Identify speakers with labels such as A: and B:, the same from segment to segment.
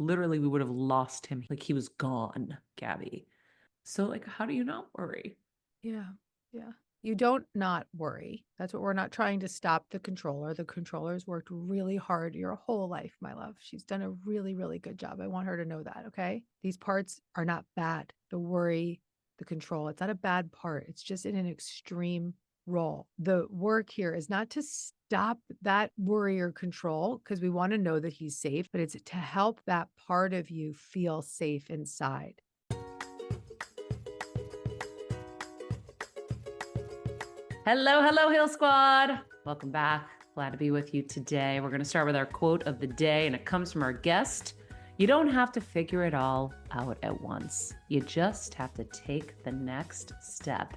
A: literally we would have lost him. Like he was gone, Gabby. So like, how do you not worry?
B: Yeah. Yeah. You don't not worry. That's what we're not trying to stop the controller. The controller's worked really hard your whole life, my love. She's done a really, really good job. I want her to know that. Okay. These parts are not bad. The worry, the control, it's not a bad part. It's just in an extreme role. The work here is not to stop that worry or control because we want to know that he's safe, but it's to help that part of you feel safe inside.
A: Hello, hello, Hill Squad. Welcome back. Glad to be with you today. We're going to start with our quote of the day, and it comes from our guest. You don't have to figure it all out at once. You just have to take the next step.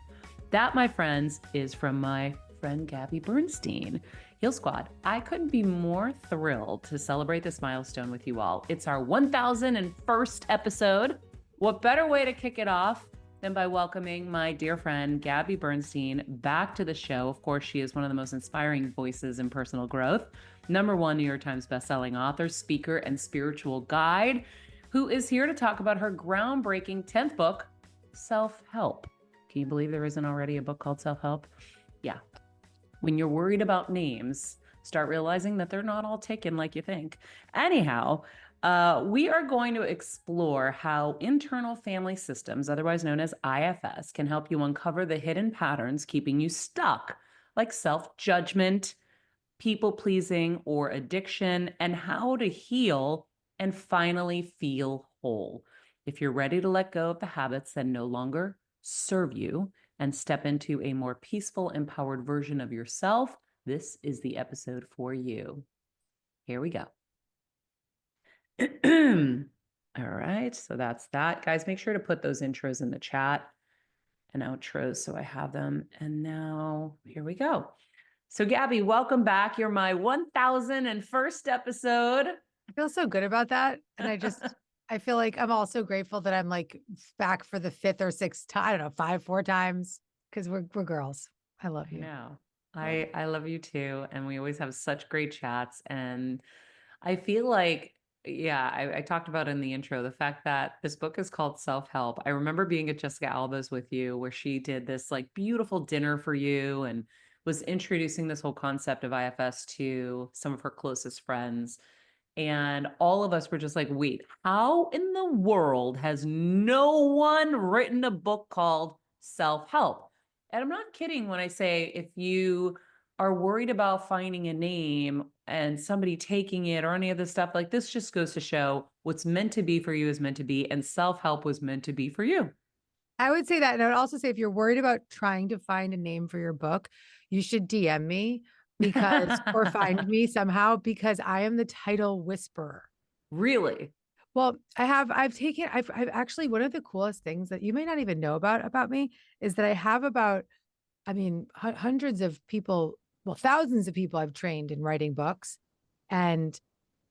A: That, my friends, is from my friend Gabby Bernstein. Hill Squad, I couldn't be more thrilled to celebrate this milestone with you all. It's our 1001st episode. What better way to kick it off than by welcoming my dear friend, Gabby Bernstein, back to the show. Of course, she is one of the most inspiring voices in personal growth. #1 New York Times bestselling author, speaker, and spiritual guide, who is here to talk about her groundbreaking 10th book, Self-Help. Can you believe there isn't already a book called Self-Help? Yeah. When you're worried about names, start realizing that they're not all taken like you think. Anyhow, we are going to explore how internal family systems, otherwise known as IFS, can help you uncover the hidden patterns keeping you stuck, like self-judgment, people-pleasing, or addiction, and how to heal and finally feel whole. If you're ready to let go of the habits that no longer serve you and step into a more peaceful, empowered version of yourself, this is the episode for you. Here we go. All right, so that's that. Guys, make sure to put those intros in the chat and outros so I have them. And now here we go. So Gabby, welcome back. You're my 1001st episode.
B: I feel so good about that. And I feel like I'm also grateful that I'm like back for the 5th or 6th time. I don't know, 5, 4 times because we're girls. I love
A: I
B: you.
A: know. I love you too. And we always have such great chats. And I feel like, yeah, I talked about in the intro the fact that this book is called Self-Help. I remember being at Jessica Alba's with you, where she did this like beautiful dinner for you and was introducing this whole concept of IFS to some of her closest friends. And all of us were just like, wait, how in the world has no one written a book called Self-Help? And I'm not kidding when I say if you are worried about finding a name and somebody taking it or any of this stuff, like this just goes to show what's meant to be for you is meant to be, and self-help was meant to be for you.
B: I would say that. And I would also say if you're worried about trying to find a name for your book, you should DM me or find me somehow because I am the title whisperer.
A: Really?
B: Well, I've actually, one of the coolest things that you may not even know about me is that I have about, I mean, hundreds of people, well, thousands of people I've trained in writing books, and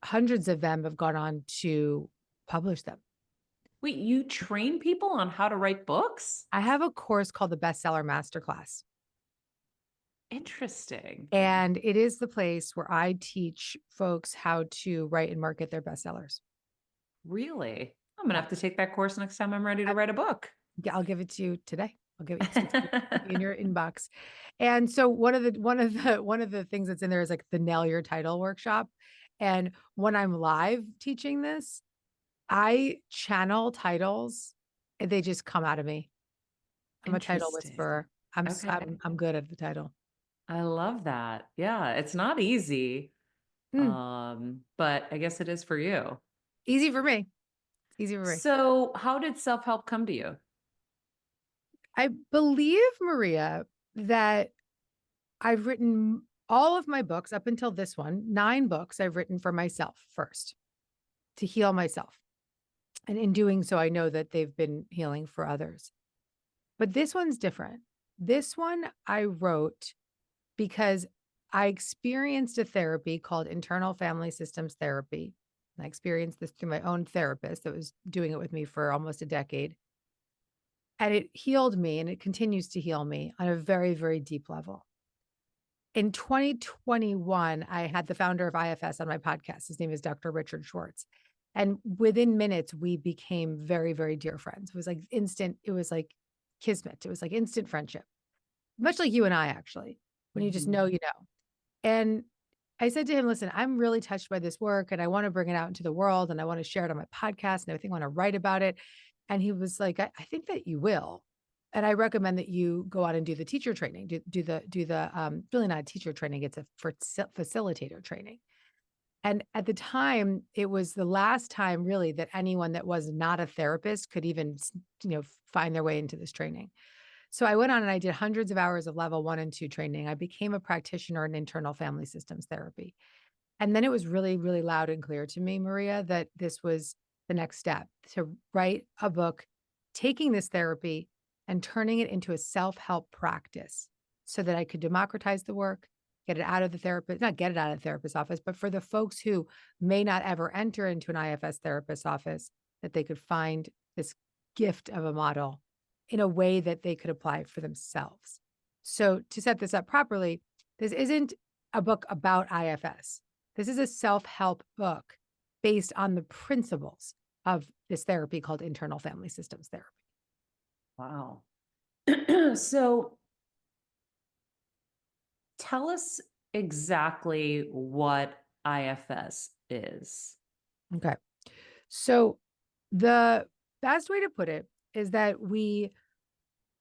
B: hundreds of them have gone on to publish them.
A: Wait, you train people on how to write books?
B: I have a course called the Bestseller Masterclass,
A: Interesting.
B: and it is the place where I teach folks how to write and market their bestsellers.
A: Really? I'm gonna
B: Yeah.
A: have to take that course next time I'm ready to write a book.
B: Yeah, I'll give it to you today. I'll give it to you in your inbox. And so one of the things that's in there is like the Nail Your Title workshop. And when I'm live teaching this, I channel titles and they just come out of me. I'm a title
A: Interesting.
B: whisperer. I'm s-
A: Okay.
B: I'm good at the title.
A: I love that. Yeah, it's not easy.
B: Mm,
A: But I guess it is for you.
B: easy for me. Easy for me.
A: So, how did self-help come to you?
B: I believe, Maria, that I've written all of my books up until this one, 9 books I've written for myself first to heal myself. And in doing so, I know that they've been healing for others. But this one's different. This one I wrote because I experienced a therapy called internal family systems therapy. I experienced this through my own therapist that was doing it with me for almost a decade. And it healed me and it continues to heal me on a very, very deep level. In 2021, I had the founder of IFS on my podcast. His name is Dr. Richard Schwartz. And within minutes, we became very, very dear friends. It was like instant. It was like kismet. It was like instant friendship, much like you and I, actually, when you just know, you know. And I said to him, listen, I'm really touched by this work and I want to bring it out into the world and I want to share it on my podcast and everything. I want to write about it. And he was like, I think that you will. And I recommend that you go out and do the teacher training, really not a teacher training. It's a facilitator training. And at the time, it was the last time really that anyone that was not a therapist could even, find their way into this training. So I went on and I did hundreds of hours of level 1 and 2 training. I became a practitioner in internal family systems therapy. And then it was really, really loud and clear to me, Maria, that this was the next step, to write a book, taking this therapy and turning it into a self-help practice so that I could democratize the work, get it out of the therapist, not get it out of the therapist's office, but for the folks who may not ever enter into an IFS therapist's office, that they could find this gift of a model in a way that they could apply for themselves. So to set this up properly, this isn't a book about IFS. This is a self-help book based on the principles of this therapy called internal family systems therapy.
A: Wow. So tell us exactly what IFS is.
B: Okay. So the best way to put it is that we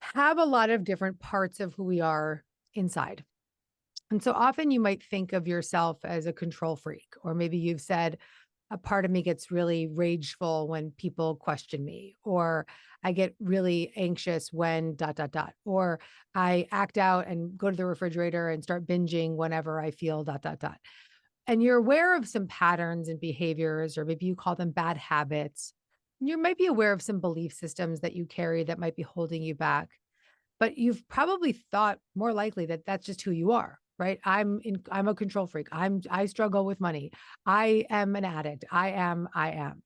B: have a lot of different parts of who we are inside. And so often you might think of yourself as a control freak, or maybe you've said, a part of me gets really rageful when people question me, or I get really anxious when ... or I act out and go to the refrigerator and start binging whenever I feel ... And you're aware of some patterns and behaviors, or maybe you call them bad habits. You might be aware of some belief systems that you carry that might be holding you back, but you've probably thought more likely that that's just who you are, right? I'm a control freak. I struggle with money. I am an addict. I am.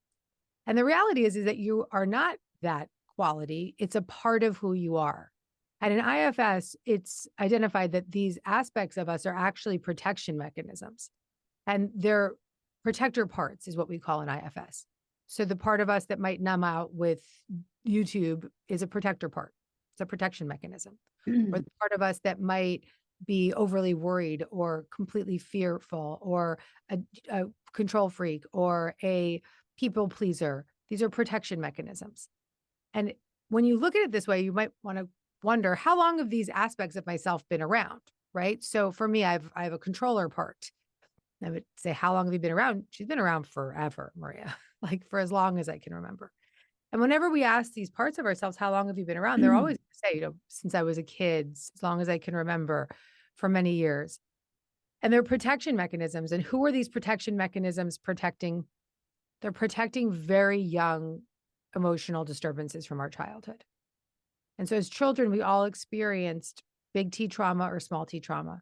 B: And the reality is that you are not that quality. It's a part of who you are. And in IFS, it's identified that these aspects of us are actually protection mechanisms. And they're protector parts is what we call an IFS. So the part of us that might numb out with YouTube is a protector part. It's a protection mechanism. Or the part of us that might be overly worried or completely fearful or a control freak or a people pleaser. These are protection mechanisms. And when you look at it this way, you might want to wonder, how long have these aspects of myself been around, right? So for me, I have a controller part. I would say, how long have you been around? She's been around forever, Maria, like for as long as I can remember. And whenever we ask these parts of ourselves, how long have you been around? They're always say, since I was a kid, as long as I can remember, for many years. And they're protection mechanisms. And who are these protection mechanisms protecting? They're protecting very young emotional disturbances from our childhood. And so as children, we all experienced big T trauma or small T trauma.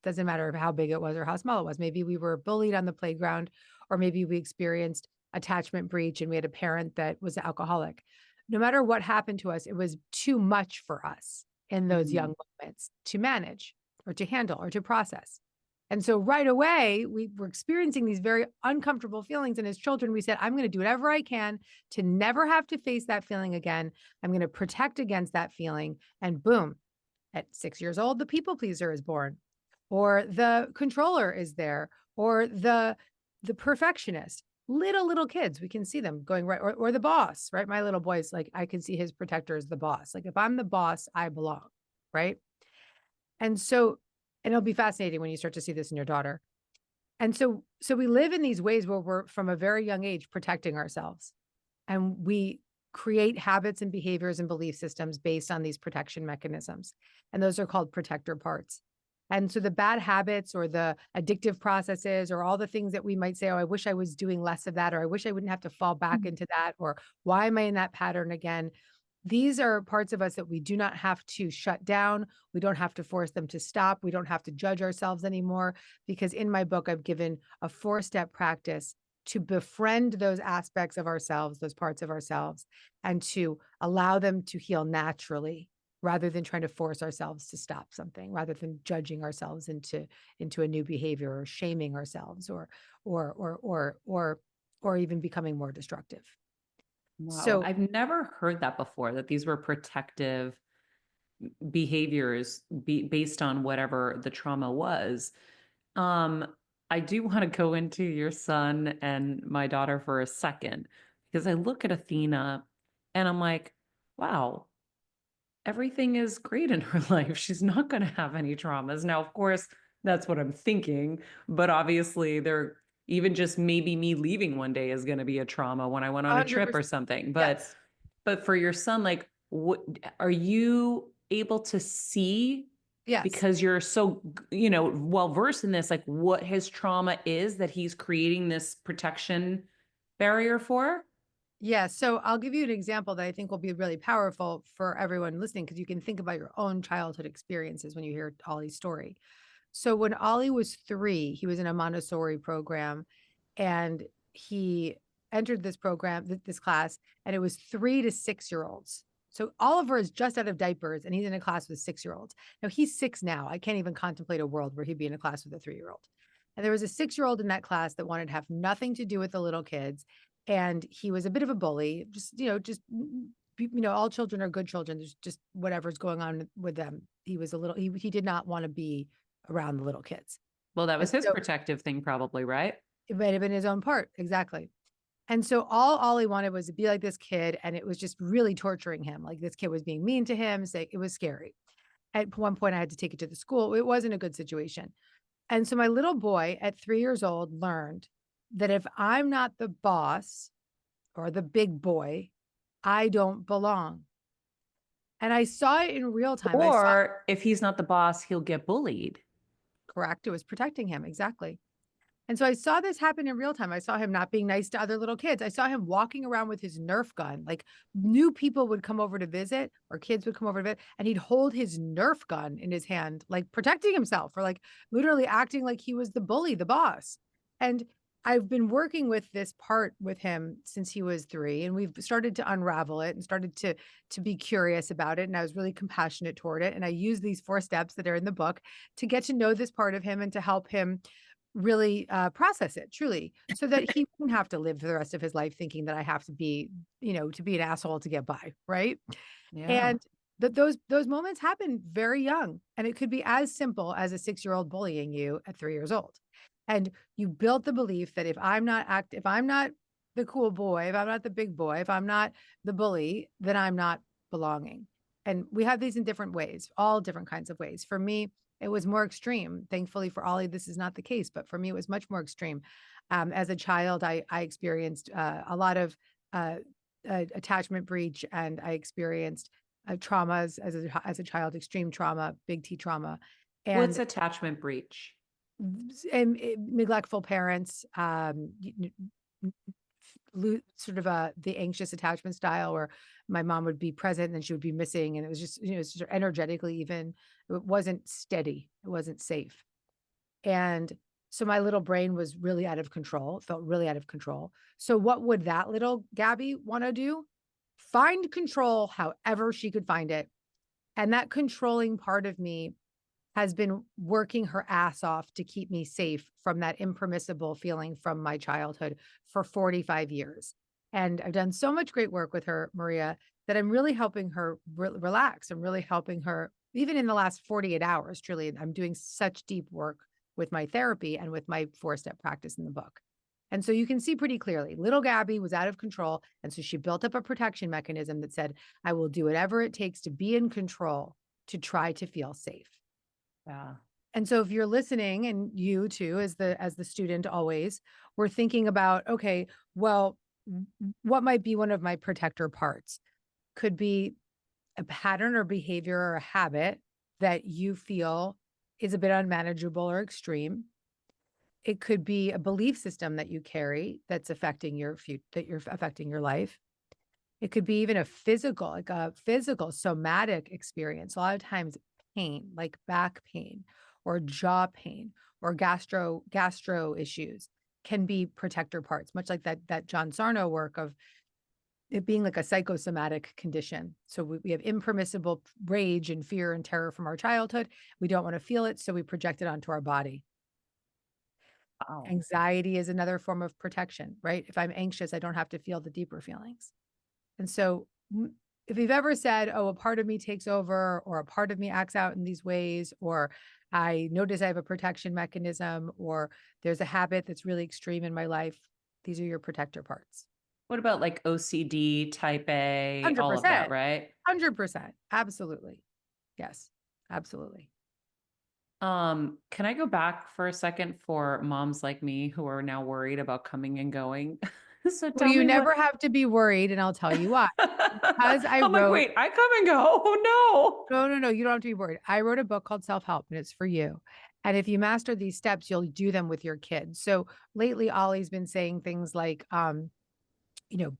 B: Doesn't matter how big it was or how small it was. Maybe we were bullied on the playground, or maybe we experienced attachment breach and we had a parent that was alcoholic. No matter what happened to us, it was too much for us in those young moments to manage or to handle or to process. And so right away, we were experiencing these very uncomfortable feelings. And as children, we said, I'm going to do whatever I can to never have to face that feeling again. I'm going to protect against that feeling. And boom, at 6 years old, the people pleaser is born, or the controller is there, or the perfectionist. Little kids, we can see them going right, or the boss, right? My little boy's like, I can see his protector as the boss. Like if I'm the boss, I belong, right? And so, and it'll be fascinating when you start to see this in your daughter. And so we live in these ways where we're from a very young age protecting ourselves, and we create habits and behaviors and belief systems based on these protection mechanisms. And those are called protector parts. And so the bad habits or the addictive processes or all the things that we might say, oh, I wish I was doing less of that, or I wish I wouldn't have to fall back into that, or why am I in that pattern again? These are parts of us that we do not have to shut down. We don't have to force them to stop. We don't have to judge ourselves anymore, because in my book, I've given a 4-step practice to befriend those aspects of ourselves, those parts of ourselves, and to allow them to heal naturally, rather than trying to force ourselves to stop something, rather than judging ourselves into a new behavior, or shaming ourselves, or or even becoming more destructive.
A: Wow.
B: So
A: I've never heard that before, that these were protective behaviors based on whatever the trauma was. Um, I do want to go into your son and my daughter for a second, because I look at Athena and I'm like, wow, everything is great in her life. She's not going to have any traumas. Now, of course, that's what I'm thinking, but obviously there, even just maybe me leaving one day is going to be a trauma when I went on a trip
B: 100%.
A: or something.
B: Yes.
A: But for your son, like, what are you able to see,
B: Yes.
A: because you're so, well versed in this, like what his trauma is that he's creating this protection barrier for?
B: Yeah. So I'll give you an example that I think will be really powerful for everyone listening, because you can think about your own childhood experiences when you hear Ollie's story. So when Ollie was 3, he was in a Montessori program, and he entered this program, this class, and it was 3 to 6 year olds. So Oliver is just out of diapers and he's in a class with 6 year olds. Now he's 6 now. I can't even contemplate a world where he'd be in a class with a 3 year old. And there was a 6 year old in that class that wanted to have nothing to do with the little kids. And he was a bit of a bully, all children are good children. There's just whatever's going on with them. He was a little, he did not want to be around the little kids.
A: Well, that
B: And
A: was his
B: so
A: protective thing, probably, right?
B: it might have been his own part. Exactly. And so all Ollie wanted was to be like this kid. And it was just really torturing him. Like this kid was being mean to him. Say it was scary. At one point, I had to take it to the school. It wasn't a good situation. And so my little boy at 3 years old learned that if I'm not the boss or the big boy, I don't belong. And I saw it in real time. I saw,
A: Or if he's not the boss, he'll get bullied.
B: correct, it was protecting him. Exactly. And so I saw this happen in real time. I saw him not being nice to other little kids. I saw him walking around with his Nerf gun. Like new people would come over to visit, or kids would come over to visit, and he'd hold his Nerf gun in his hand, like protecting himself, or like literally acting like he was the bully, the boss. And I've been working with this part with him since he was 3, and we've started to unravel it and started to be curious about it. And I was really compassionate toward it. And I use these 4 steps that are in the book to get to know this part of him and to help him really process it truly, so that he wouldn't have to live for the rest of his life thinking that I have to be, to be an asshole to get by. Right.
A: Yeah.
B: And those moments happen very young. And it could be as simple as a 6 year old bullying you at 3 years old. And you built the belief that if I'm not the cool boy, if I'm not the big boy, if I'm not the bully, then I'm not belonging. And we have these in different ways, all different kinds of ways. For me, it was more extreme. Thankfully for Ollie, this is not the case, but for me, it was much more extreme. As a child, I experienced a lot of attachment breach, and I experienced traumas as a child, extreme trauma, big T trauma,
A: What's
B: and
A: attachment breach?
B: neglectful parents, sort of the anxious attachment style, where my mom would be present and then she would be missing, and it was just, sort of energetically, even it wasn't steady, it wasn't safe. And so my little brain was really out of control, felt really out of control. So what would that little Gabby want to do? Find control however she could find it. And that controlling part of me has been working her ass off to keep me safe from that impermissible feeling from my childhood for 45 years. And I've done so much great work with her, Maria, that I'm really helping her relax. I'm really helping her, even in the last 48 hours, truly. I'm doing such deep work with my therapy and with my 4-step practice in the book. And so you can see pretty clearly, little Gabby was out of control. And so she built up a protection mechanism that said, I will do whatever it takes to be in control to try to feel safe.
A: Yeah.
B: And so if you're listening, and you too, as the student always, we're thinking about, okay, well, what might be one of my protector parts? Could be a pattern or behavior or a habit that you feel is a bit unmanageable or extreme. It could be a belief system that you carry that's affecting your future, that you're affecting your life. It could be even like a physical somatic experience. A lot of times pain, like back pain or jaw pain or gastro issues, can be protector parts, much like that John Sarno work of it being like a psychosomatic condition. So we have impermissible rage and fear and terror from our childhood. We don't want to feel it, so we project it onto our body.
A: Wow.
B: Anxiety is another form of protection, right? If I'm anxious, I don't have to feel the deeper feelings. And so if you've ever said, oh, a part of me takes over, or a part of me acts out in these ways, or I notice I have a protection mechanism, or there's a habit that's really extreme in my life, these are your protector parts.
A: What about like OCD, type A, all of that,
B: 100%.
A: right?
B: 100%. Absolutely. Yes, absolutely.
A: Can I go back for a second for moms like me who are now worried about coming and going? So
B: Well,
A: tell
B: you
A: me what.
B: never have to be worried, and I'll tell you why. Because I
A: I'm like,
B: wrote
A: wait, I come and go. Oh
B: No, no, no, you don't have to be worried. I wrote a book called Self-Help, and it's for you. And if you master these steps, you'll do them with your kids. So lately, Ollie's been saying things like,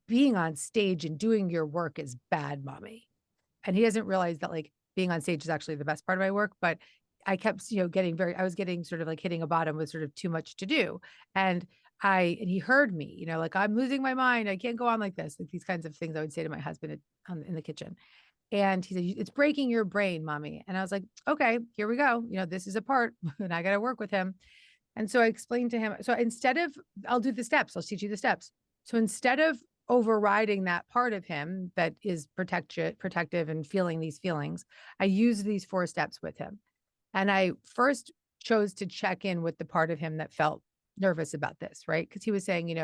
B: being on stage and doing your work is bad, mommy. And he doesn't realize that like being on stage is actually the best part of my work. But I kept, I was getting sort of like hitting a bottom with sort of too much to do. And and he heard me, like I'm losing my mind. I can't go on like this. Like these kinds of things I would say to my husband in the kitchen. And he said, it's breaking your brain, mommy. And I was like, okay, here we go. This is a part and I got to work with him. And so I explained to him, so instead of, I'll do the steps, I'll teach you the steps. So instead of overriding that part of him that is protective and feeling these feelings, I use these 4 steps with him. And I first chose to check in with the part of him that felt nervous about this, right? Because he was saying,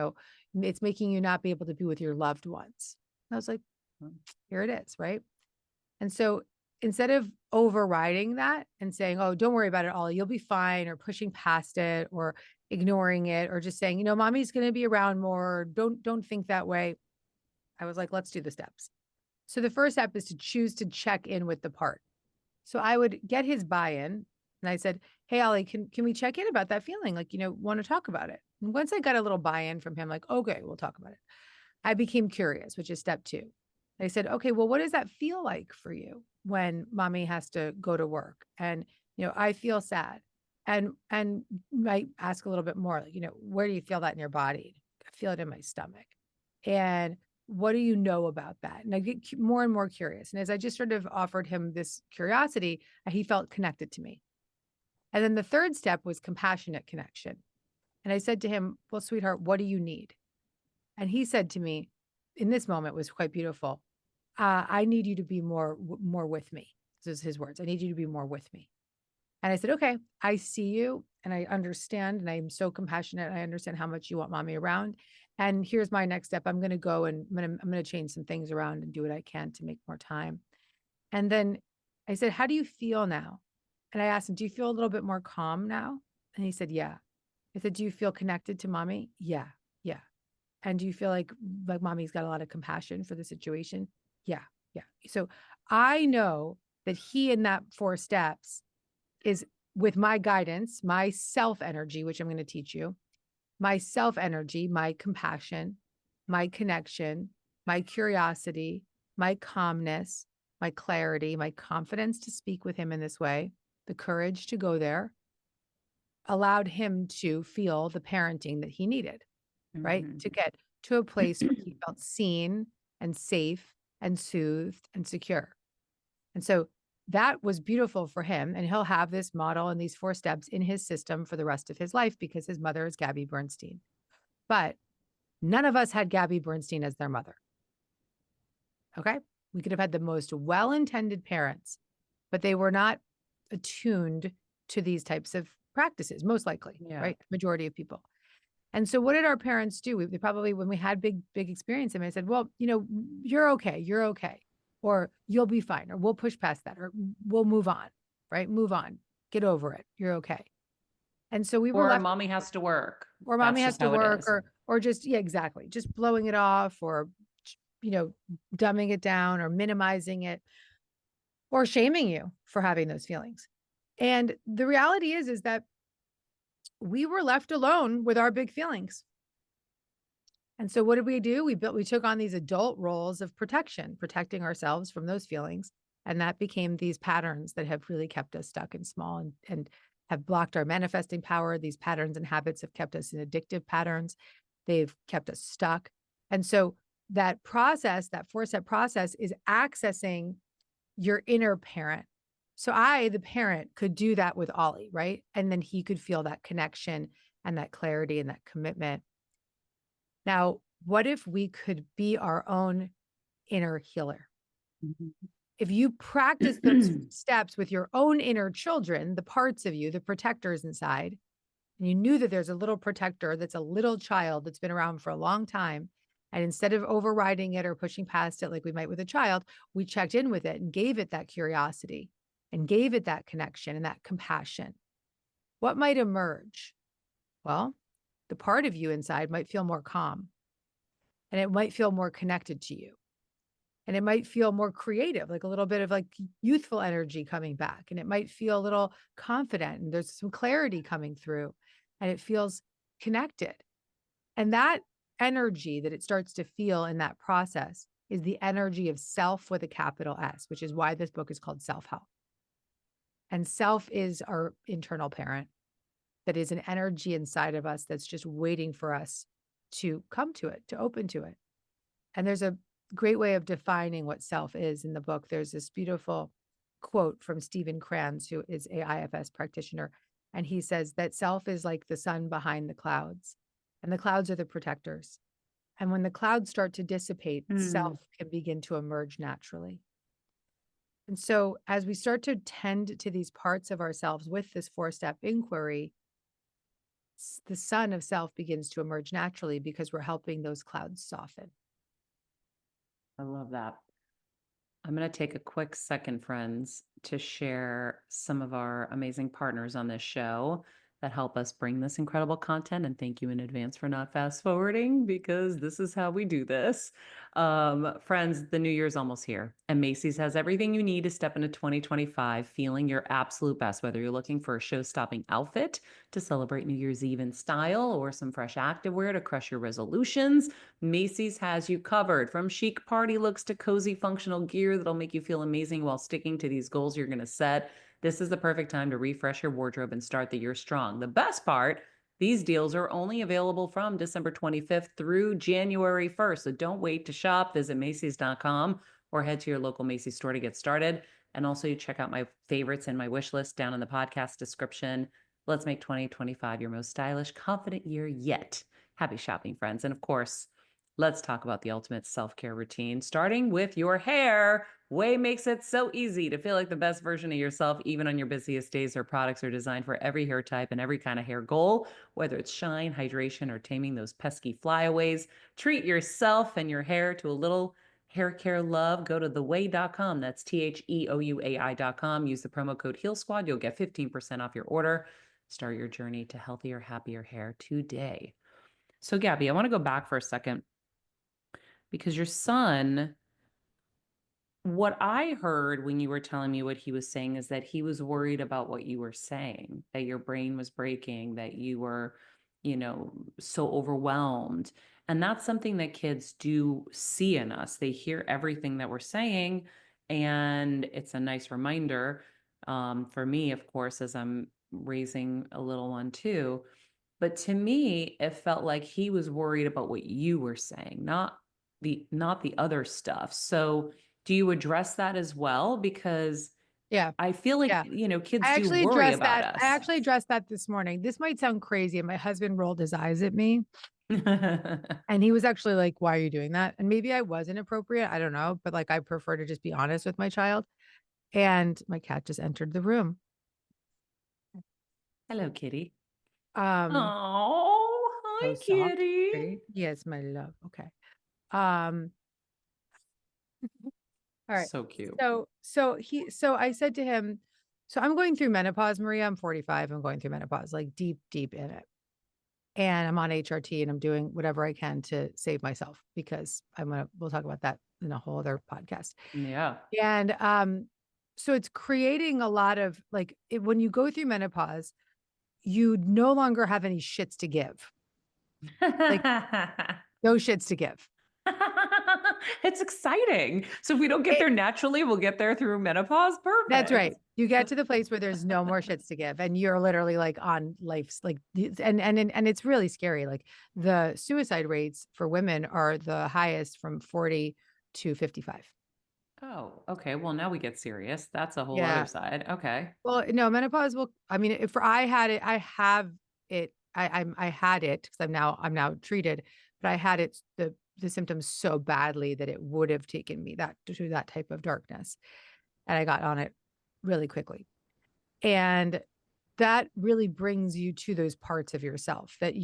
B: it's making you not be able to be with your loved ones. And I was like, here it is, right? And so instead of overriding that and saying, oh, don't worry about it all, you'll be fine, or pushing past it or ignoring it, or just saying, mommy's going to be around more. Don't think that way. I was like, let's do the steps. So the first step is to choose to check in with the part. So I would get his buy-in and I said, hey, Ollie, can we check in about that feeling? Like, want to talk about it. And once I got a little buy-in from him, like, okay, we'll talk about it. I became curious, which is step 2. I said, okay, well, what does that feel like for you when mommy has to go to work? And, I feel sad. And might ask a little bit more, like, where do you feel that in your body? I feel it in my stomach. And what do you know about that? And I get more and more curious. And as I just sort of offered him this curiosity, he felt connected to me. And then the third step was compassionate connection. And I said to him, well, sweetheart, what do you need? And he said to me, in this moment was quite beautiful. I need you to be more with me. This is his words. I need you to be more with me. And I said, okay, I see you and I understand. And I'm so compassionate. I understand how much you want mommy around. And here's my next step. I'm going to go and I'm going to change some things around and do what I can to make more time. And then I said, how do you feel now? And I asked him, do you feel a little bit more calm now? And he said, yeah. I said, do you feel connected to mommy? Yeah. Yeah. And do you feel like mommy's got a lot of compassion for the situation? Yeah. Yeah. So I know that he in that 4 steps is with my guidance, my self energy, which I'm going to teach you, my self energy, my compassion, my connection, my curiosity, my calmness, my clarity, my confidence to speak with him in this way, the courage to go there, allowed him to feel the parenting that he needed, right?
A: Mhm.
B: To get to a place where he felt seen and safe and soothed and secure. And so that was beautiful for him. And he'll have this model and these 4 steps in his system for the rest of his life because his mother is Gabby Bernstein. But none of us had Gabby Bernstein as their mother. Okay. We could have had the most well intended parents, but they were not attuned to these types of practices, most likely,
A: Yeah.
B: right? Majority of people. And so what did our parents do? They probably, when we had big experience, I said, well, you're okay. You're okay. Or you'll be fine. Or we'll push past that. Or we'll move on, right? Move on. Get over it. You're okay. And so we were
A: Or
B: left,
A: mommy has to work.
B: or mommy
A: That's
B: has
A: just
B: to
A: how it
B: work,
A: is.
B: or just, yeah, exactly. Just blowing it off, or, dumbing it down, or minimizing it, or shaming you for having those feelings. And the reality is that we were left alone with our big feelings. And so what did we do? We took on these adult roles of protection, protecting ourselves from those feelings. And that became these patterns that have really kept us stuck and small and have blocked our manifesting power. These patterns and habits have kept us in addictive patterns. They've kept us stuck. And so that process, that 4-step process, is accessing your inner parent. So I, the parent, could do that with Ollie, right? And then he could feel that connection and that clarity and that commitment. Now, what if we could be our own inner healer?
A: Mhm.
B: If you practice those steps with your own inner children, the parts of you, the protectors inside, and you knew that there's a little protector that's a little child that's been around for a long time. And instead of overriding it or pushing past it like we might with a child, we checked in with it and gave it that curiosity and gave it that connection and that compassion. What might emerge? Well, the part of you inside might feel more calm and it might feel more connected to you. And it might feel more creative, like a little bit of like youthful energy coming back. And it might feel a little confident and there's some clarity coming through and it feels connected. And that energy that it starts to feel in that process is the energy of self with a capital S, which is why this book is called Self Help. And self is our internal parent that is an energy inside of us that's just waiting for us to come to it, to open to it. And there's a great way of defining what self is in the book. There's this beautiful quote from Stephen Kranz, who is a IFS practitioner. And he says that self is like the sun behind the clouds, and the clouds are the protectors. And when the clouds start to dissipate,
A: Mm.
B: self can begin to emerge naturally. And so as we start to tend to these parts of ourselves with this 4-step inquiry, the sun of self begins to emerge naturally because we're helping those clouds soften.
A: I love that. I'm going to take a quick second, friends, to share some of our amazing partners on this show that help us bring this incredible content. And thank you in advance for not fast forwarding because this is how we do this. Friends, the new year's almost here, and Macy's has everything you need to step into 2025 feeling your absolute best, whether you're looking for a show stopping outfit to celebrate New Year's Eve in style or some fresh activewear to crush your resolutions. Macy's has you covered, from chic party looks to cozy functional gear that'll make you feel amazing while sticking to these goals you're going to set. This is the perfect time to refresh your wardrobe and start the year strong. The best part, these deals are only available from December 25th through January 1st. So don't wait to shop. Visit Macy's.com or head to your local Macy's store to get started. And also, you check out my favorites and my wish list down in the podcast description. Let's make 2025 your most stylish, confident year yet. Happy shopping, friends. And of course, let's talk about the ultimate self-care routine, starting with your hair. Way makes it so easy to feel like the best version of yourself, even on your busiest days. Their products are designed for every hair type and every kind of hair goal, whether it's shine, hydration, or taming those pesky flyaways. Treat yourself and your hair to a little hair care love. Go to theway.com. That's THEOUAI.com. Use the promo code HEALSQUAD. You'll get 15% off your order. Start your journey to healthier, happier hair today. So, Gabby, I want to go back for a second because your son, what I heard when you were telling me what he was saying is that he was worried about what you were saying, that your brain was breaking, that you were, so overwhelmed. And that's something that kids do see in us. They hear everything that we're saying. And it's a nice reminder, for me, of course, as I'm raising a little one too. But to me, it felt like he was worried about what you were saying, not the other stuff. So do you address that as well? Because
B: Yeah.
A: I feel like,
B: Yeah.
A: kids
B: I
A: do
B: actually
A: worry
B: addressed
A: about
B: that. I
A: us.
B: actually addressed that this morning. This might sound crazy. And my husband rolled his eyes at me. And he was actually like, why are you doing that? And maybe I was inappropriate. I don't know. But like, I prefer to just be honest with my child. And my cat just entered the room.
A: Hello, kitty.
B: Um,
A: Oh,
B: so
A: hi,
B: soft.
A: kitty.
B: Pretty. Yes, my love. Okay. Um, all right.
A: So cute.
B: So I said to him, so I'm going through menopause, Maria. I'm 45. I'm going through menopause, like deep, deep in it. And I'm on HRT and I'm doing whatever I can to save myself because we'll talk about that in a whole other podcast.
A: Yeah.
B: And so it's creating a lot of like when you go through menopause, you no longer have any shits to give. Like no shits to give.
A: It's exciting. So if we don't get there naturally, we'll get there through menopause.
B: That's
A: Perfect.
B: right. You get to the place where there's no more shits to give and you're literally like on life's like and it's really scary. Like the suicide rates for women are the highest from 40 to 55.
A: Oh, okay. Well, now we get serious. That's a whole other
B: Yeah.
A: side. Okay.
B: Well, no, menopause will I mean, if I had it, I have it I had it because I'm now treated, but I had it the symptoms so badly that it would have taken me that to that type of darkness, and I got on it really quickly. And that really brings you to those parts of yourself that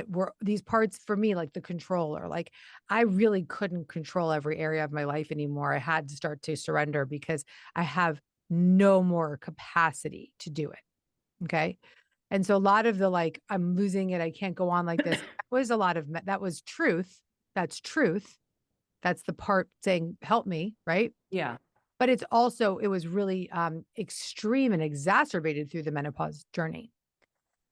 B: were these parts for me, like the controller. Like I really couldn't control every area of my life anymore. I had to start to surrender because I have no more capacity to do it. Okay. And so a lot of the like, I'm losing it. I can't go on like this. That was a lot of, that was truth. That's truth. That's the part saying, help me. Right.
A: Yeah.
B: But it's also, it was really extreme and exacerbated through the menopause journey.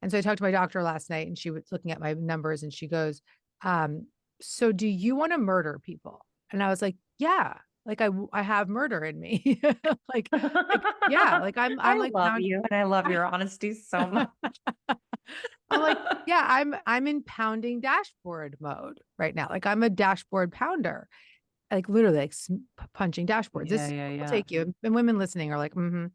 B: And so I talked to my doctor last night and she was looking at my numbers and she goes, um, so do you want to murder people? And I was like, yeah, like I have murder in me. like, yeah, like I'm
A: I
B: like
A: love
B: pound.
A: you and I love your honesty so much.
B: I'm like, yeah, I'm in pounding dashboard mode right now. Like I'm a dashboard pounder, like literally like punching dashboards.
A: Yeah,
B: This
A: yeah,
B: will
A: yeah.
B: take you. And women listening are like, mm-hmm.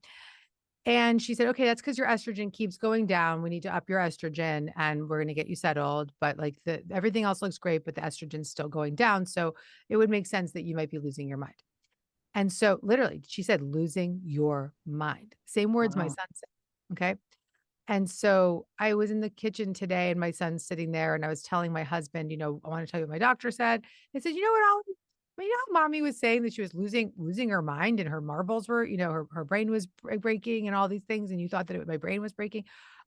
B: And she said, okay, that's because your estrogen keeps going down. We need to up your estrogen and we're going to get you settled. But like everything else looks great, but the estrogen's still going down. So it would make sense that you might be losing your mind. And so literally she said, losing your mind. Same words my
A: Wow.
B: son said. Okay. And so I was in the kitchen today and my son's sitting there and I was telling my husband, I want to tell you what my doctor said. I said, you know what, Ollie? How mommy was saying that she was losing her mind and her marbles were, her brain was breaking and all these things. And you thought that my brain was breaking.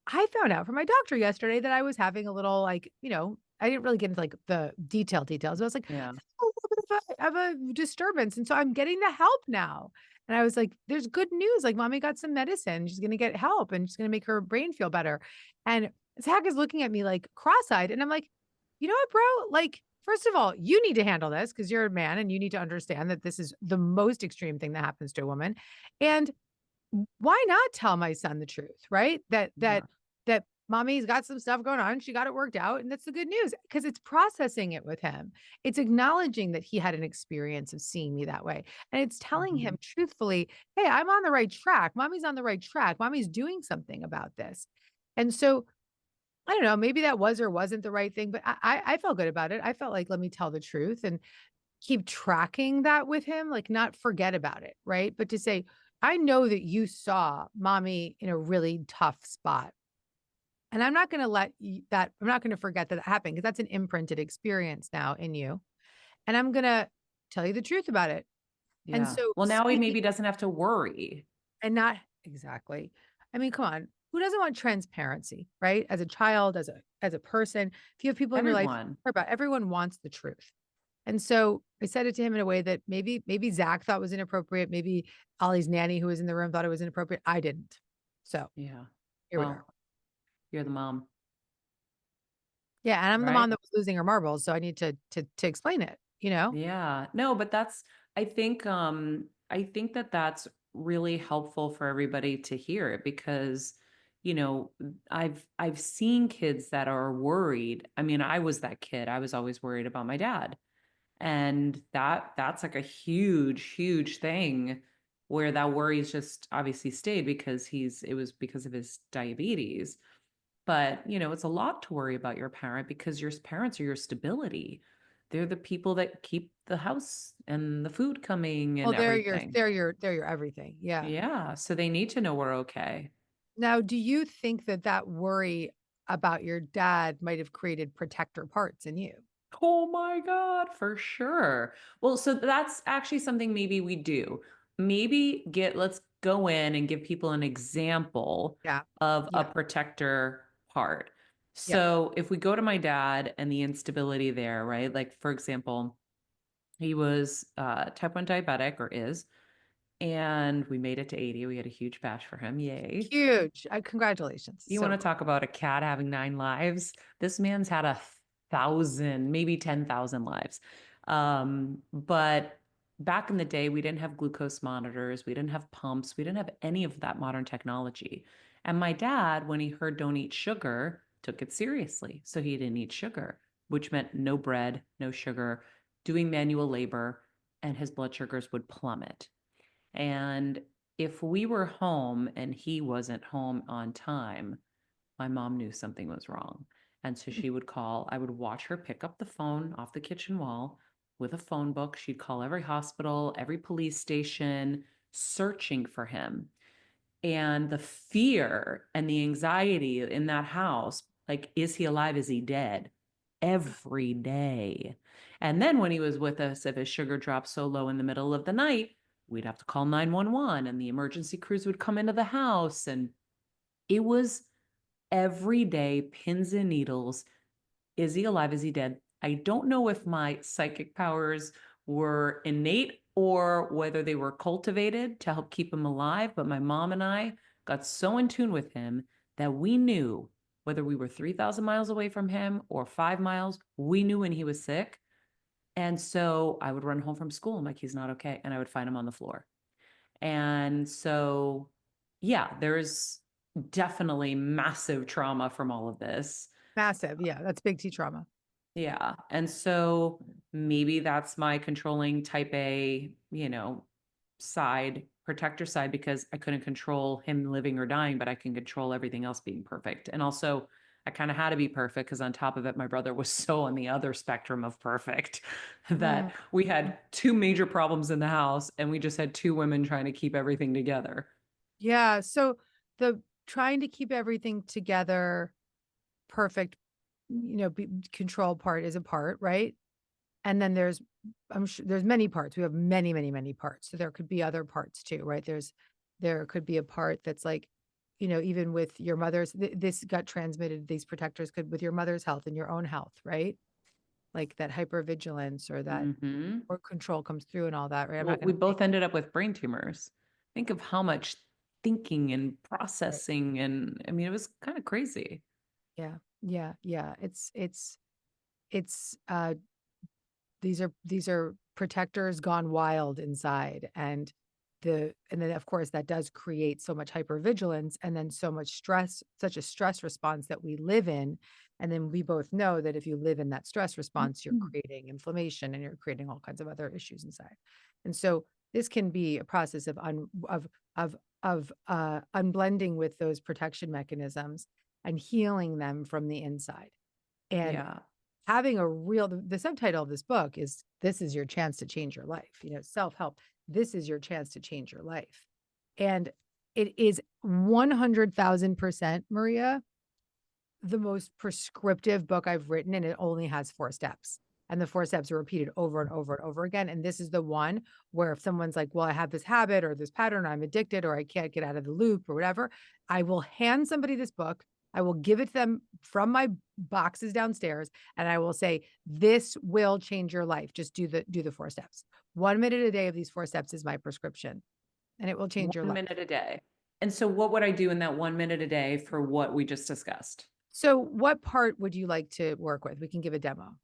B: I found out from my doctor yesterday that I was having a little like, I didn't really get into like the details. I was like,
A: Yeah.
B: a little bit of a disturbance. And so I'm getting the help now. And I was like, there's good news. Like, mommy got some medicine. She's going to get help and she's going to make her brain feel better. And Zach is looking at me like cross eyed. And I'm like, you know what, bro? Like, first of all, you need to handle this because you're a man and you need to understand that this is the most extreme thing that happens to a woman. And why not tell my son the truth, right?
A: Yeah.
B: That mommy's got some stuff going on. She got it worked out. And that's the good news because it's processing it with him. It's acknowledging that he had an experience of seeing me that way. And it's telling
A: Mhm.
B: him truthfully, hey, I'm on the right track. Mommy's on the right track. Mommy's doing something about this. And so I don't know, maybe that was or wasn't the right thing, but I felt good about it. I felt like, let me tell the truth and keep tracking that with him, like not forget about it, right? But to say, I know that you saw mommy in a really tough spot. And I'm not going to I'm not going to forget that happened because that's an imprinted experience now in you. And I'm going to tell you the truth about it. And
A: Yeah.
B: so
A: Well, now he
B: speaking
A: maybe doesn't have to worry.
B: and not exactly, I mean, come on, who doesn't want transparency, right? As a child, as a person, if you have people in your life,
A: Everyone.
B: care about everyone wants the truth. And so I said it to him in a way that maybe Zach thought was inappropriate. Maybe Ollie's nanny who was in the room thought it was inappropriate. I didn't. So
A: Yeah.
B: here we are.
A: Well, you're the mom,
B: Yeah, and I'm the
A: right?
B: mom that was losing her marbles, so I need to explain it, you know?
A: Yeah. No, but that's I think that that's really helpful for everybody to hear it because you know, I've seen kids that are worried. I mean, I was that kid. I was always worried about my dad. And that's like a huge thing where that worries just obviously stayed because it was because of his diabetes. But, it's a lot to worry about your parent because your parents are your stability. They're the people that keep the house and the food coming
B: Well,
A: and everything.
B: they're your everything. Yeah.
A: Yeah. So they need to know we're okay.
B: Now, do you think that that worry about your dad might have created protector parts in you?
A: Oh my God, for sure. Well, so that's actually something maybe we do. Let's go in and give people an example
B: Yeah.
A: of a
B: Yeah.
A: protector part.
B: Yep.
A: So if we go to my dad and the instability there, right? Like, for example, he was type 1 diabetic or is, and we made it to 80. We had a huge bash for him. Yay.
B: Huge. Congratulations.
A: You want
B: So
A: to
B: cool.
A: talk about a cat having 9 lives? This man's had 1,000, maybe 10,000 lives. But back in the day, we didn't have glucose monitors, we didn't have pumps, we didn't have any of that modern technology. And my dad, when he heard don't eat sugar, took it seriously. So he didn't eat sugar, which meant no bread, no sugar, doing manual labor, and his blood sugars would plummet. And if we were home and he wasn't home on time, my mom knew something was wrong. And so she would call, I would watch her pick up the phone off the kitchen wall with a phone book. She'd call every hospital, every police station, searching for him. And the fear and the anxiety in that house, like, is he alive? Is he dead? Every day. And then when he was with us, if his sugar dropped so low in the middle of the night, we'd have to call 911 and the emergency crews would come into the house. And it was every day, pins and needles. Is he alive? Is he dead? I don't know if my psychic powers were innate or whether they were cultivated to help keep him alive, but my mom and I got so in tune with him that we knew whether we were 3,000 miles away from him or 5 miles, we knew when he was sick. And so I would run home from school. I'm like, he's not okay. And I would find him on the floor. And so, yeah, there's definitely massive trauma from all of this.
B: Massive. Yeah. That's big T trauma.
A: Yeah. And so maybe that's my controlling type A, side, protector side, because I couldn't control him living or dying, but I can control everything else being perfect. And also, I kind of had to be perfect because on top of it, my brother was so on the other spectrum of perfect that we had two major problems in the house and we just had two women trying to keep everything together.
B: Yeah. So the trying to keep everything together, perfect, control part is a part, right? And then I'm sure there's many parts. We have many, many, many parts. So there could be other parts too, right? There could be a part that's like, even with your mother's, this got transmitted, these protectors could with your mother's health and your own health, right? Like that hypervigilance or that
A: Mm-hmm.
B: or control comes through and all that, right? I'm
A: Well,
B: not
A: we
B: going to say,
A: both ended up with brain tumors. Think of how much thinking and
B: right.
A: processing, and I mean, it was kind of crazy.
B: Yeah. Yeah. Yeah. It's these are protectors gone wild inside, and then of course that does create so much hypervigilance and then so much stress, such a stress response that we live in. And then we both know that if you live in that stress response, you're creating inflammation and you're creating all kinds of other issues inside. And so this can be a process of unblending with those protection mechanisms and healing them from the inside. And
A: Yeah.
B: having a real the subtitle of this book is "This is your chance to change your life." Self-help. This is your chance to change your life. And it is 100,000%, Maria, the most prescriptive book I've written, and it only has 4 steps. And the 4 steps are repeated over and over and over again. And this is the one where if someone's like, well, I have this habit or this pattern, I'm addicted, or I can't get out of the loop or whatever, I will hand somebody this book. I will give it to them from my boxes downstairs. And I will say, this will change your life. Just do the 4 steps. 1 minute a day of these 4 steps is my prescription, and it will change your
A: One
B: life.
A: minute a day. And so, what would I do in that 1 minute a day for what we just discussed?
B: So what part would you like to work with? We can give a demo.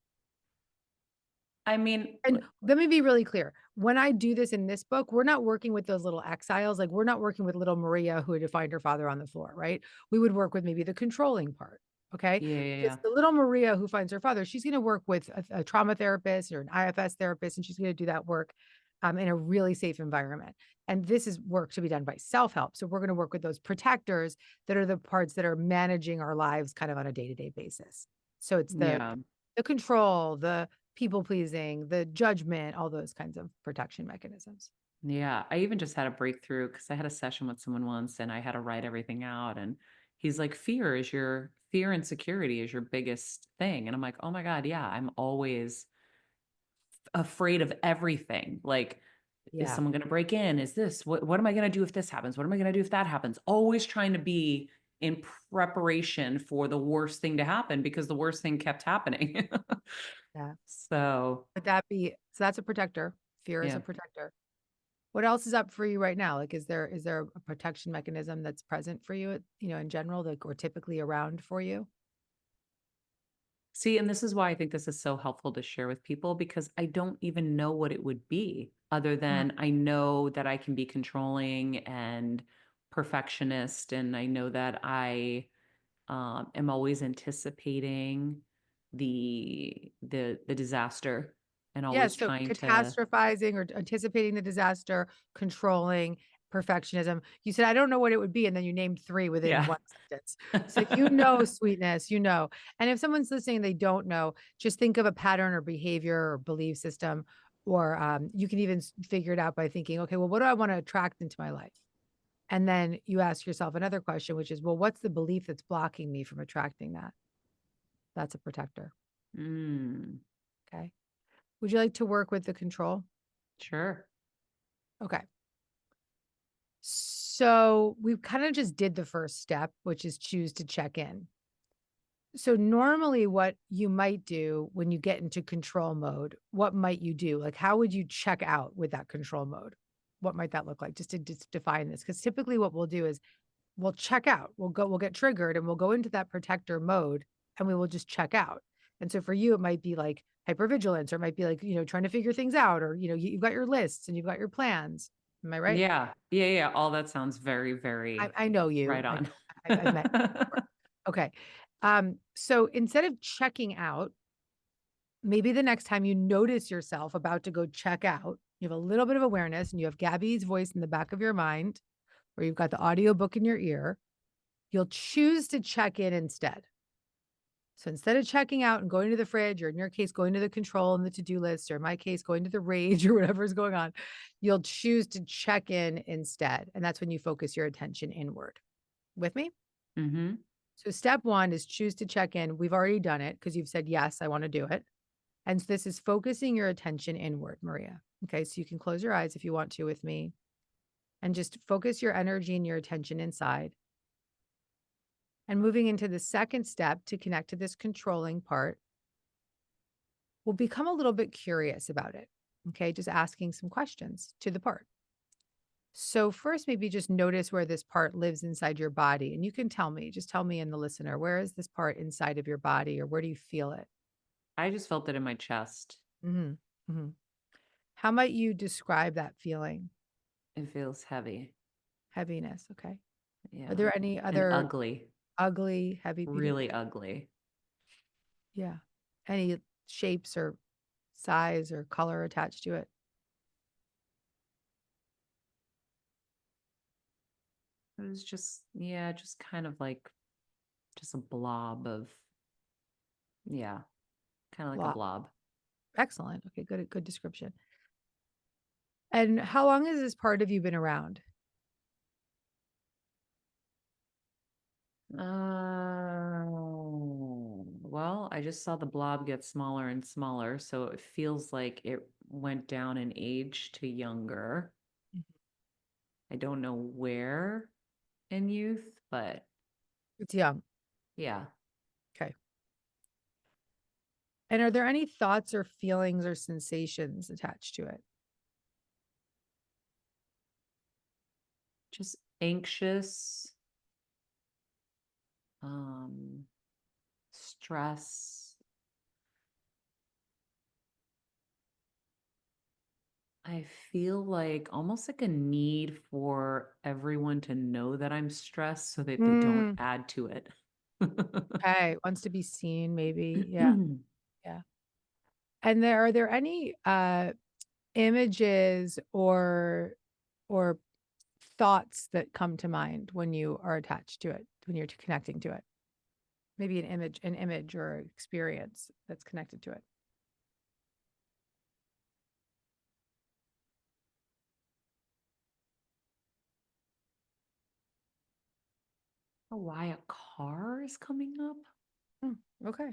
A: I mean,
B: And let me be really clear. When I do this in this book, we're not working with those little exiles. Like we're not working with little Maria who had find her father on the floor, right? We would work with maybe the controlling part. Okay.
A: yeah, yeah,
B: Because
A: yeah.
B: the little Maria who finds her father, she's going to work with a trauma therapist or an IFS therapist, and she's going to do that work in a really safe environment. And this is work to be done by self-help. So we're going to work with those protectors that are the parts that are managing our lives kind of on a day-to-day basis. So it's
A: Yeah.
B: the control, the people pleasing, the judgment, all those kinds of protection mechanisms.
A: Yeah. I even just had a breakthrough because I had a session with someone once and I had to write everything out. And he's like, fear and security is your biggest thing. And I'm like, oh my God, yeah, I'm always afraid of everything. Like, is
B: Yeah.
A: someone going to break in? Is this what am I going to do if this happens? What am I going to do if that happens? Always trying to be in preparation for the worst thing to happen because the worst thing kept happening.
B: Yeah.
A: So,
B: Would that be so that's a protector. Fear is
A: yeah.
B: a protector. What else is up for you right now? Like, is there a protection mechanism that's present for you, in general, like, or typically around for you?
A: See, and this is why I think this is so helpful to share with people because I don't even know what it would be other
B: Mm.
A: than I know that I can be controlling and perfectionist, and I know that I am always anticipating the disaster and
B: Yeah,
A: always
B: so
A: trying to.
B: catastrophizing or anticipating the disaster, controlling, perfectionism. You said, I don't know what it would be. And then you named 3 within
A: Yeah.
B: one sentence. So sweetness, And if someone's listening, they don't know, just think of a pattern or behavior or belief system, or you can even figure it out by thinking, okay, well, what do I want to attract into my life? And then you ask yourself another question, which is, well, what's the belief that's blocking me from attracting that? That's a protector.
A: Mm,
B: Okay. Would you like to work with the control?
A: sure.
B: Okay. So we kind of just did the first step, which is choose to check in. So normally what you might do when you get into control mode, what might you do? Like, how would you check out with that control mode? What might that look like? Just to define this. Because typically what we'll do is we'll check out. We'll get triggered and we'll go into that protector mode and we will just check out. And so for you, it might be like hypervigilance, or it might be like, trying to figure things out, or, you've got your lists and you've got your plans. Am I right?
A: Yeah. Yeah. Yeah. All that sounds very,
B: I,
A: very
B: I know you.
A: right
B: I
A: on.
B: know. I've met you before. Okay. So instead of checking out, maybe the next time you notice yourself about to go check out, you have a little bit of awareness and you have Gabby's voice in the back of your mind, or you've got the audio book in your ear, you'll choose to check in instead. So instead of checking out and going to the fridge, or in your case, going to the control and the to-do list, or in my case, going to the rage or whatever is going on, you'll choose to check in instead. And that's when you focus your attention inward. With me?
A: Mm-hmm.
B: So step 1 is choose to check in. We've already done it because you've said, yes, I want to do it. And so this is focusing your attention inward, Maria. Okay. So you can close your eyes if you want to with me and just focus your energy and your attention inside. And moving into the second step to connect to this controlling part, we'll become a little bit curious about it. Okay. Just asking some questions to the part. So first, maybe just notice where this part lives inside your body. And you can just tell me and the listener, where is this part inside of your body, or where do you feel it?
A: I just felt it in my chest.
B: Hmm. Hmm. How might you describe that feeling?
A: It feels heavy.
B: Heaviness. Okay. Are
A: Yeah.
B: there any
A: And
B: other
A: ugly.
B: ugly, heavy beauty?
A: Really ugly.
B: Yeah. Any shapes or size or color attached to it?
A: It was just, yeah, just kind of like just a blob of, yeah, kind of like a
B: Blob.
A: blob.
B: Excellent. Okay. Good description. And how long has this part of you been around?
A: Well, I just saw the blob get smaller and smaller, so it feels like it went down in age to younger.
B: Mhm.
A: I don't know where in youth, but
B: It's young.
A: yeah,
B: Okay. And are there any thoughts or feelings or sensations attached to it?
A: just anxious, um, stress. I feel like almost like a need for everyone to know that I'm stressed so that they don't
B: Mm,
A: add to it.
B: okay. Wants to be seen, maybe. Yeah. Yeah. And are there any images or thoughts that come to mind when you are attached to it, when you're connecting to it? Maybe an image or experience that's connected to it.
A: Why a car is coming up?
B: Mm, okay.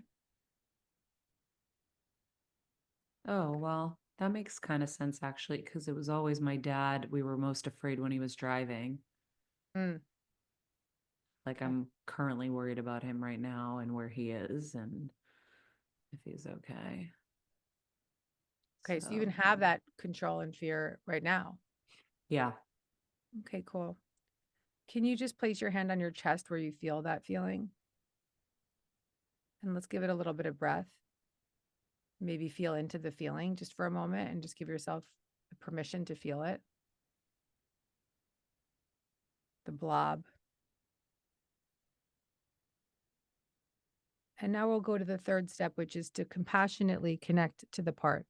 A: Oh, well, that makes kind of sense actually, because it was always my dad we were most afraid when he was driving.
B: Mm,
A: Like
B: okay.
A: I'm currently worried about him right now and where he is and if he's okay.
B: Okay. So you even
A: So,
B: have that control and fear right now.
A: yeah.
B: Okay, cool. Can you just place your hand on your chest where you feel that feeling? And let's give it a little bit of breath. Maybe feel into the feeling just for a moment and just give yourself the permission to feel it. The blob. And now we'll go to the third step, which is to compassionately connect to the part.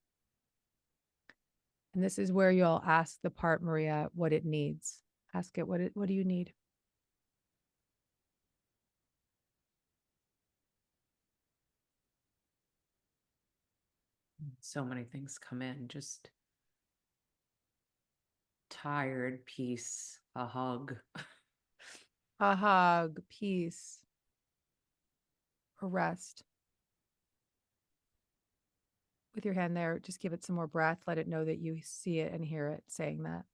B: And this is where you'll ask the part, Maria, what it needs. Ask it, what do you need?
A: So many things come in, just tired, peace, a hug.
B: A hug, peace, a rest. With your hand there, just give it some more breath. Let it know that you see it and hear it saying that.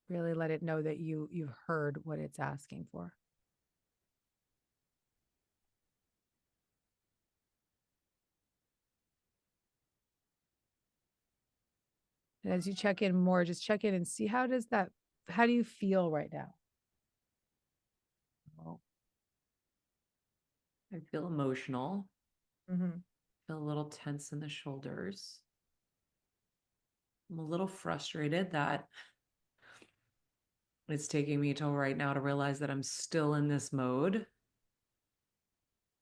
B: Really let it know that you've heard what it's asking for. And as you check in more, just check in and see how do you feel right now?
A: Well, I feel emotional,
B: Mm-hmm.
A: feel a little tense in the shoulders. I'm a little frustrated that it's taking me till right now to realize that I'm still in this mode,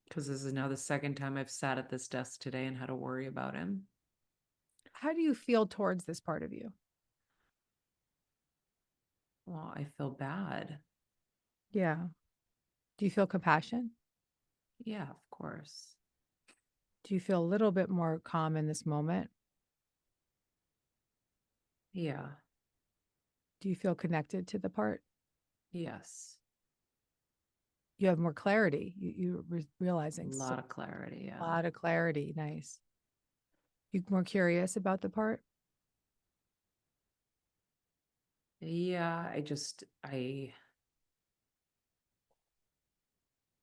A: because this is now the second time I've sat at this desk today and had to worry about him.
B: How do you feel towards this part of you?
A: Well, I feel bad.
B: Yeah. Do you feel compassion?
A: Yeah, of course.
B: Do you feel a little bit more calm in this moment?
A: Yeah.
B: Do you feel connected to the part?
A: Yes.
B: You have more clarity.
A: A
B: Realizing so
A: lot of clarity.
B: a
A: Yeah.
B: lot of clarity. Nice. You more curious about the part?
A: Yeah.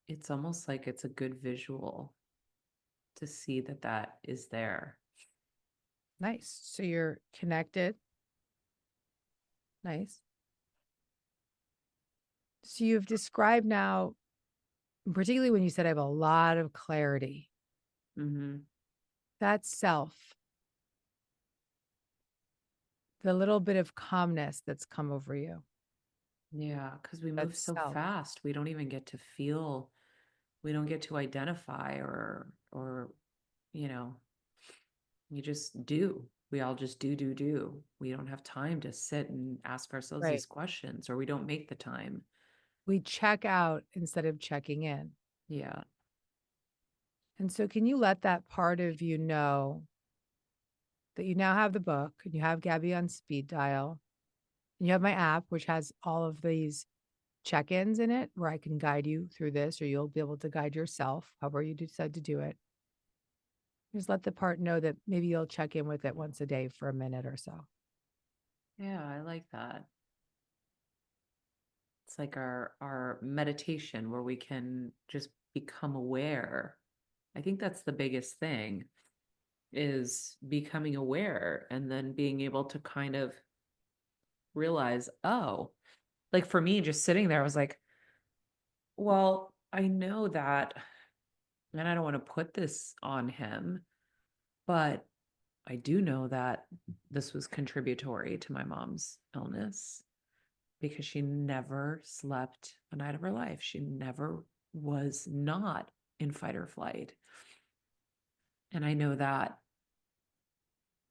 A: It's almost like it's a good visual to see that that is there.
B: Nice. So you're connected. Nice. So you've described now, particularly when you said I have a lot of clarity.
A: Mm-hmm.
B: That's self, the little bit of calmness that's come over you.
A: Yeah. Because we move
B: That's
A: so
B: self.
A: fast. We don't even get to feel, we don't get to identify or, you know, you just do. We all just do. We don't have time to sit and ask ourselves
B: Right.
A: these questions, or we don't make the time.
B: We check out instead of checking in.
A: Yeah.
B: And so, can you let that part of you know that you now have the book and you have Gabby on speed dial and you have my app, which has all of these check ins in it where I can guide you through this, or you'll be able to guide yourself, however you decide to do it. Just let the part know that maybe you'll check in with it once a day for a minute or so.
A: Yeah, I like that. It's like our meditation where we can just become aware. I think that's the biggest thing, is becoming aware and then being able to kind of realize, oh, like for me, just sitting there, I was like, well, I know that, and I don't want to put this on him, but I do know that this was contributory to my mom's illness, because she never slept a night of her life. She never was not in fight or flight. And I know that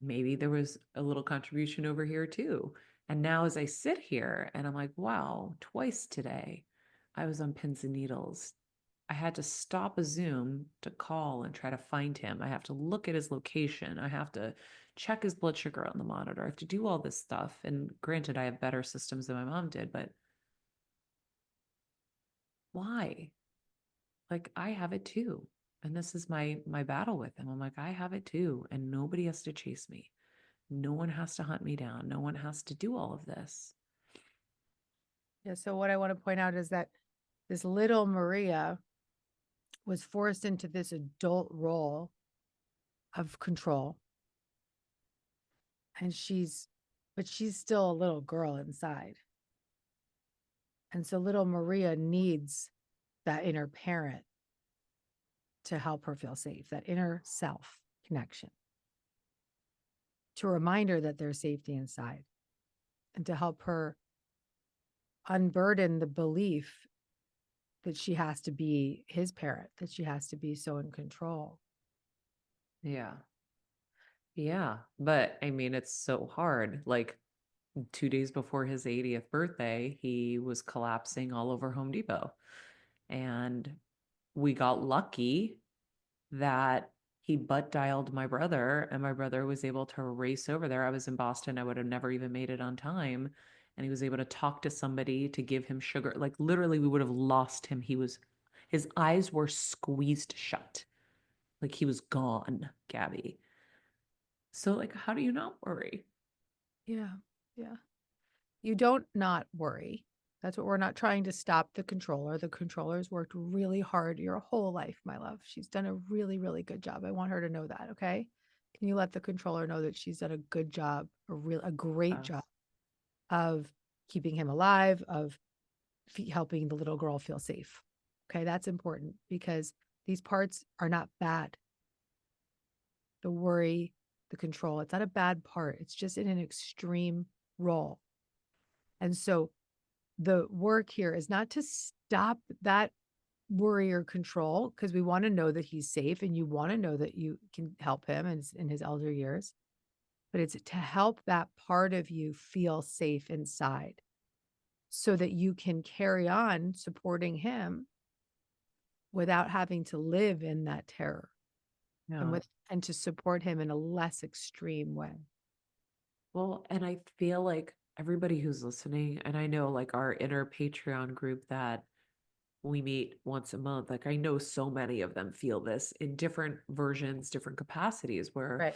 A: maybe there was a little contribution over here too. And now as I sit here and I'm like, wow, twice today I was on pins and needles. I had to stop a Zoom to call and try to find him. I have to look at his location. I have to check his blood sugar on the monitor. I have to do all this stuff. And granted, I have better systems than my mom did, but why? Like, I have it too. And this is my battle with him. I'm like, I have it too, and nobody has to chase me. No one has to hunt me down. No one has to do all of this.
B: Yeah. So, what I want to point out is that this little Maria was forced into this adult role of control. And but she's still a little girl inside. And so, little Maria needs that inner parent to help her feel safe, that inner self connection, to remind her that there's safety inside and to help her unburden the belief that she has to be his parent, that she has to be so in control.
A: Yeah. Yeah. But I mean, it's so hard. Like 2 days before his 80th birthday, he was collapsing all over Home Depot. And we got lucky that he butt dialed my brother, and my brother was able to race over there. I was in Boston. I would have never even made it on time. And he was able to talk to somebody to give him sugar. Like literally, we would have lost him. His eyes were squeezed shut. Like he was gone, Gabby. So, like, how do you not worry?
B: Yeah. Yeah. You don't not worry. That's what we're not trying to stop the controller. The controller's worked really hard your whole life, my love. She's done a really, really good job. I want her to know that. Okay. Can you let the controller know that she's done a good job, a great job of keeping him alive, of helping the little girl feel safe. Okay. That's important because these parts are not bad. The worry, the control, it's not a bad part. It's just in an extreme role. And so the work here is not to stop that worry or control, because we want to know that he's safe and you want to know that you can help him in his elder years, but it's to help that part of you feel safe inside so that you can carry on supporting him without having to live in that terror and to support him in a less extreme way.
A: Well, and I feel like everybody who's listening, and I know like our inner Patreon group that we meet once a month, like I know so many of them feel this in different versions, different capacities, where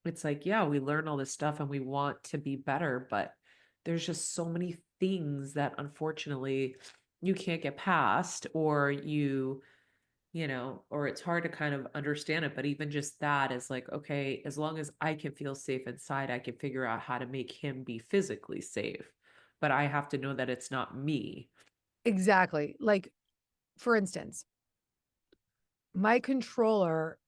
A: it's like, yeah, we learn all this stuff and we want to be better, but there's just so many things that unfortunately you can't get past, or or it's hard to kind of understand it. But even just that is like, okay, as long as I can feel safe inside, I can figure out how to make him be physically safe. But I have to know that it's not me.
B: Exactly. Like, for instance, my controller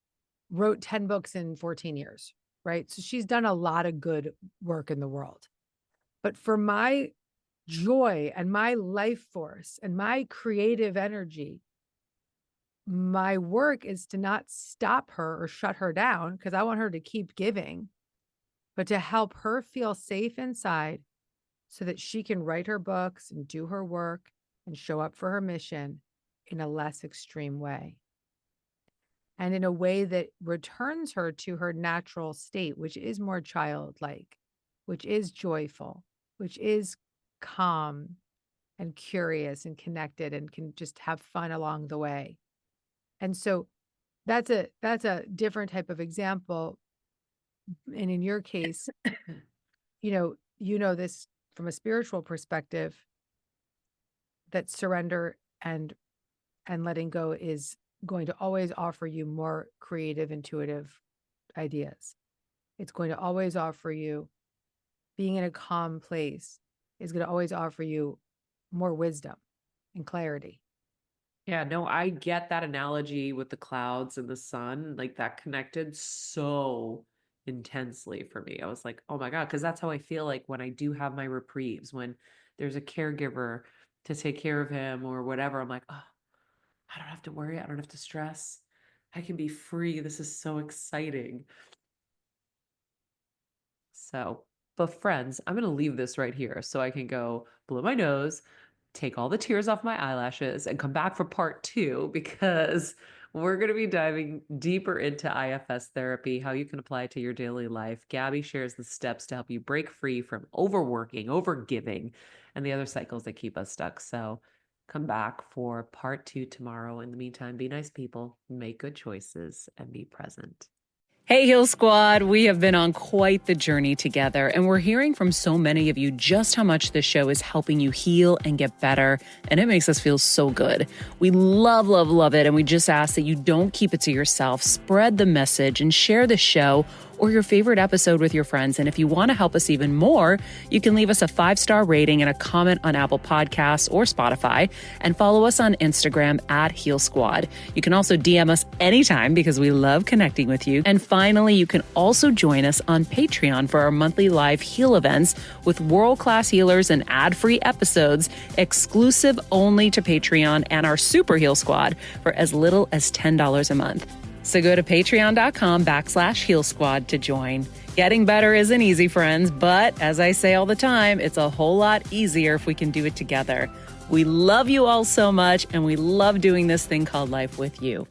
B: wrote 10 books in 14 years, right? So she's done a lot of good work in the world. But for my joy and my life force and my creative energy, my work is to not stop her or shut her down, because I want her to keep giving, but to help her feel safe inside so that she can write her books and do her work and show up for her mission in a less extreme way. And in a way that returns her to her natural state, which is more childlike, which is joyful, which is calm and curious and connected and can just have fun along the way. And so that's a different type of example. And in your case, you know this from a spiritual perspective, that surrender and letting go is going to always offer you more creative, intuitive ideas. It's going to always offer you, being in a calm place is going to always offer you more wisdom and clarity.
A: Yeah, no, I get that analogy with the clouds and the sun, like that connected so intensely for me. I was like, oh my God, because that's how I feel like when I do have my reprieves, when there's a caregiver to take care of him or whatever. I'm like, oh, I don't have to worry. I don't have to stress. I can be free. This is so exciting. So, but friends, I'm going to leave this right here so I can go blow my nose, take all the tears off my eyelashes, and come back for part 2, because we're going to be diving deeper into IFS therapy, how you can apply it to your daily life. Gabby shares the steps to help you break free from overworking, overgiving, and the other cycles that keep us stuck. So come back for part 2 tomorrow. In the meantime, be nice people, make good choices, and be present. Hey, Heal Squad. We have been on quite the journey together, and we're hearing from so many of you just how much this show is helping you heal and get better, and it makes us feel so good. We love, love, love it, and we just ask that you don't keep it to yourself. Spread the message and share the show or your favorite episode with your friends. And if you want to help us even more, you can leave us a 5-star rating and a comment on Apple Podcasts or Spotify, and follow us on Instagram at Heal Squad. You can also DM us anytime because we love connecting with you. And finally, you can also join us on Patreon for our monthly live heal events with world-class healers and ad-free episodes exclusive only to Patreon and our Super Heal Squad for as little as $10 a month. So go to patreon.com/Heal Squad to join. Getting better isn't easy, friends, but as I say all the time, it's a whole lot easier if we can do it together. We love you all so much, and we love doing this thing called life with you.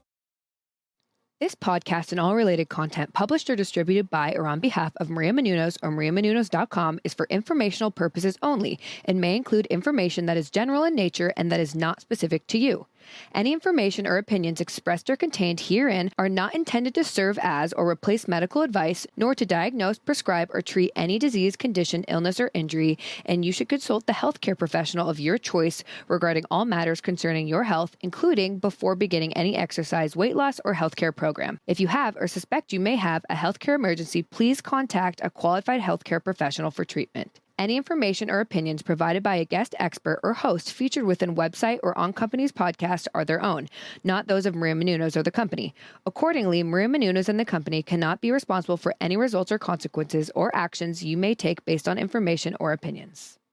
C: This podcast and all related content published or distributed by or on behalf of Maria Menounos or MariaMenounos.com is for informational purposes only and may include information that is general in nature and that is not specific to you. Any information or opinions expressed or contained herein are not intended to serve as or replace medical advice, nor to diagnose, prescribe, or treat any disease, condition, illness, or injury, and you should consult the healthcare professional of your choice regarding all matters concerning your health, including before beginning any exercise, weight loss, or healthcare program. If you have or suspect you may have a healthcare emergency, please contact a qualified healthcare professional for treatment. Any information or opinions provided by a guest expert or host featured within website or on company's podcast are their own, not those of Maria Menounos or the company. Accordingly, Maria Menounos and the company cannot be responsible for any results or consequences or actions you may take based on information or opinions.